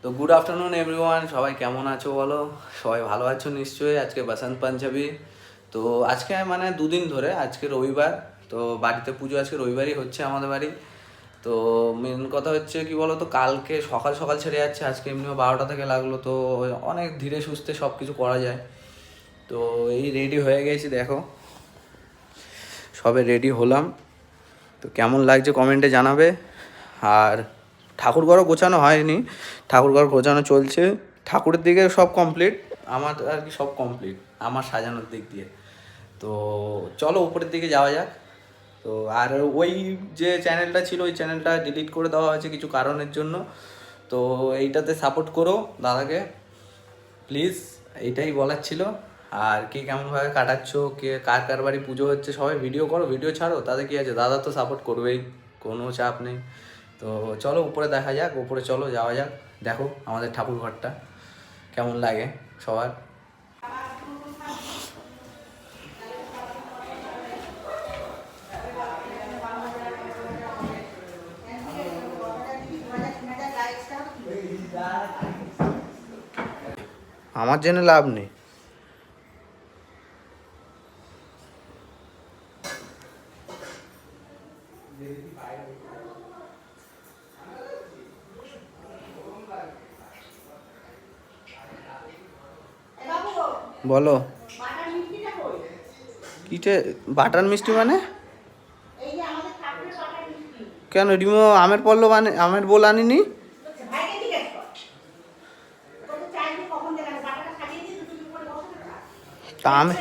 তো good afternoon everyone, সবাই কেমন আছো বলো? সবাই ভালো আছো নিশ্চয়ই। আজকে বসন্ত পঞ্চমী, তো আজকে মানে দুদিন ধরে, আজকে রবিবার, তো বাড়িতে পুজো আজকে রবিবারই হচ্ছে আমাদের বাড়ি। তো মেন কথা হচ্ছে কি বলো তো, কালকে সকাল সকাল ছেড়ে যাচ্ছে, আজকে এমনিও 12টা থেকে লাগলো, তো অনেক ধীরে সুস্থে সব কিছু করা যায়। তো এই রেডি হয়ে গেছি, দেখো সবে রেডি হলাম। তো কেমন লাগছে কমেন্টে জানাবে। আর ঠাকুরঘরও গোছানো হয়নি, ঠাকুরঘর গোছানো চলছে। ঠাকুরের দিকে সব কমপ্লিট, আমার আর কি সব কমপ্লিট আমার সাজানোর দিক দিয়ে। তো চলো উপরের দিকে যাওয়া যাক। তো আর ওই যে চ্যানেলটা ছিল, ওই চ্যানেলটা ডিলিট করে দেওয়া হয়েছে কিছু কারণের জন্য। তো এইটাতে সাপোর্ট করো দাদাকে প্লিজ, এইটাই বলার ছিল। আর কে কেমনভাবে কাটাচ্ছ, কে কার কার বাড়ি পুজো হচ্ছে, সবাই ভিডিও করো, ভিডিও ছাড়ো, তাতে কি আছে, দাদা তো সাপোর্ট করবেই, কোনো চাপ নেই। তো চলো উপরে দেখা যাক, উপরে চলো যাওয়া যাক। দেখো আমাদের ঠাকুর ঘরটা কেমন লাগে সবার। আমার জেনে লাভ নেই। বলো কিটে বাটার মিষ্টি মানে? কেন রিমো আমের পল্লব আমের বোল আনিনি? তা আমি